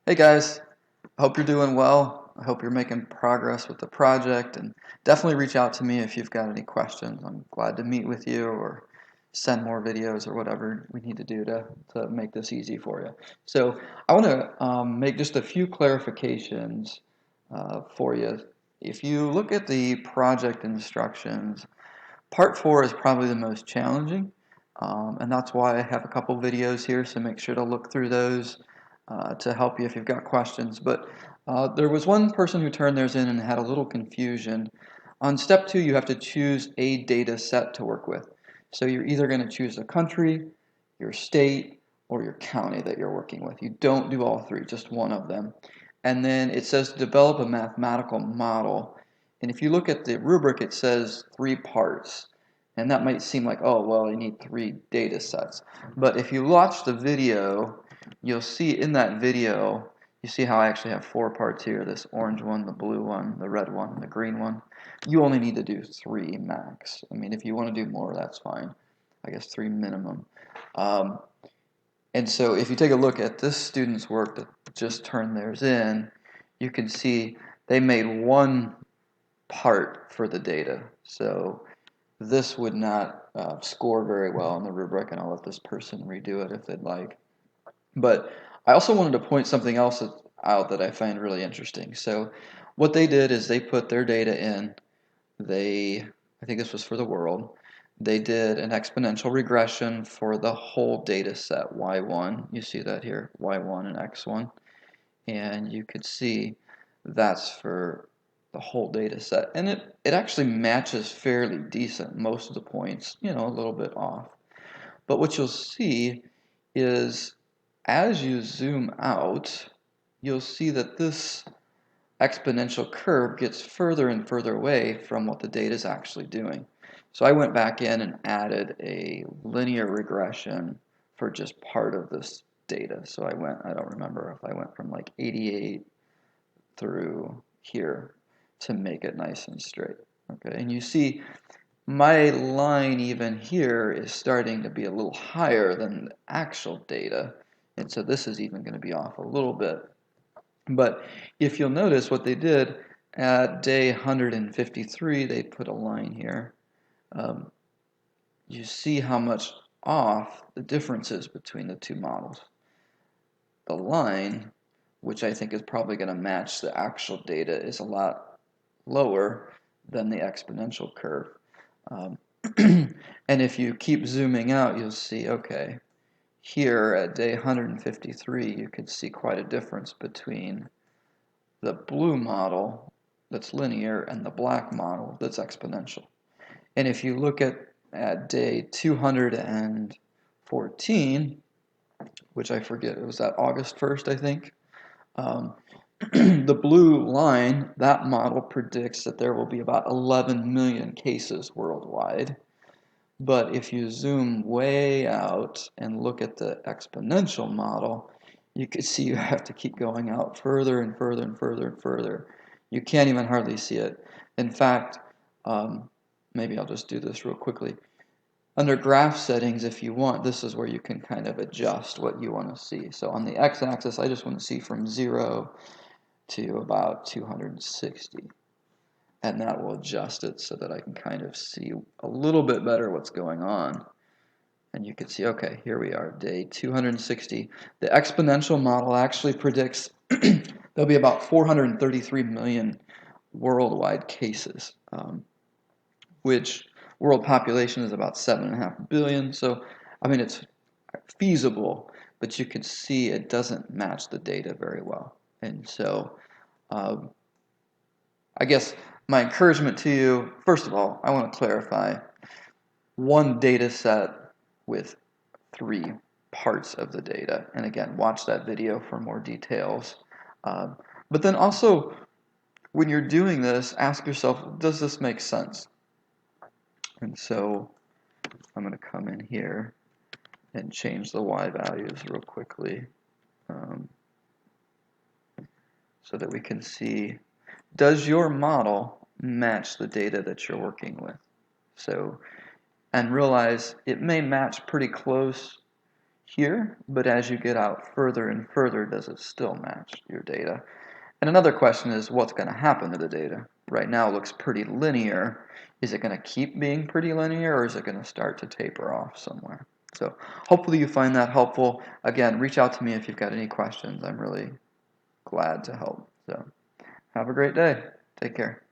Hey guys, I hope you're doing well. I hope you're making progress with the project, and definitely reach out to me if you've got any questions. I'm glad to meet with you or send more videos or whatever we need to do to make this easy for you. So I want to make just a few clarifications for you. If you look at the project instructions, part 4 is probably the most challenging, and that's why I have a couple videos here, so make sure to look through those to help you if you've got questions. But there was one person who turned theirs in and had a little confusion. On step 2, you have to choose a data set to work with. So you're either going to choose a country, your state, or your county that you're working with. You don't do all three, just one of them. And then it says develop a mathematical model. And if you look at the rubric, it says 3 parts. And that might seem like, oh, well, you need 3 data sets. But if you watch the video, you'll see in that video, you see how I actually have 4 parts here, this orange one, the blue one, the red one, and the green one. You only need to do 3 max. I mean, if you want to do more, that's fine. I guess 3 minimum. Um, and so if you take a look at this student's work that just turned theirs in, you can see they made 1 part for the data. So this would not score very well on the rubric, and I'll let this person redo it if they'd like. But I also wanted to point something else out that I find really interesting. So what they did is they put their data in. I think this was for the world. They did an exponential regression for the whole data set, y1. You see that here, y1 and x1. And you could see that's for the whole data set. And it actually matches fairly decent. Most of the points, a little bit off. But what you'll see is as you zoom out, you'll see that this exponential curve gets further and further away from what the data is actually doing. So I went back in and added a linear regression for just part of this data. So I don't remember if I went from like 88 through here to make it nice and straight. Okay, and you see my line even here is starting to be a little higher than the actual data. And so this is even going to be off a little bit. But if you'll notice what they did at day 153, they put a line here. You see how much off the difference is between the 2 models. The line, which I think is probably going to match the actual data, is a lot lower than the exponential curve. And if you keep zooming out, you'll see, okay, here at day 153, you can see quite a difference between the blue model that's linear and the black model that's exponential. And if you look at day 214, which I forget, it was that August 1st, I think, the blue line, that model predicts that there will be about 11 million cases worldwide. But if you zoom way out and look at the exponential model, you can see you have to keep going out further and further and further and further. You can't even hardly see it. In fact, maybe I'll just do this real quickly. Under graph settings, if you want, this is where you can kind of adjust what you want to see. So on the x-axis, I just want to see from 0 to about 260. And that will adjust it so that I can kind of see a little bit better what's going on. And you can see, okay, here we are, day 260. The exponential model actually predicts there'll be about 433 million worldwide cases, which world population is about 7.5 billion. So, I mean, it's feasible, but you can see it doesn't match the data very well. And so, I guess my encouragement to you, first of all, I want to clarify 1 data set with 3 parts of the data. And again, watch that video for more details. But then also, when you're doing this, ask yourself, does this make sense? And so I'm going to come in here and change the y values real quickly so that we can see, does your model match the data that you're working with? So, and realize it may match pretty close here, but as you get out further and further, does it still match your data? And another question is, what's going to happen to the data? Right now it looks pretty linear. Is it going to keep being pretty linear, or is it going to start to taper off somewhere? So hopefully you find that helpful. Again, reach out to me if you've got any questions. I'm really glad to help. So have a great day. Take care.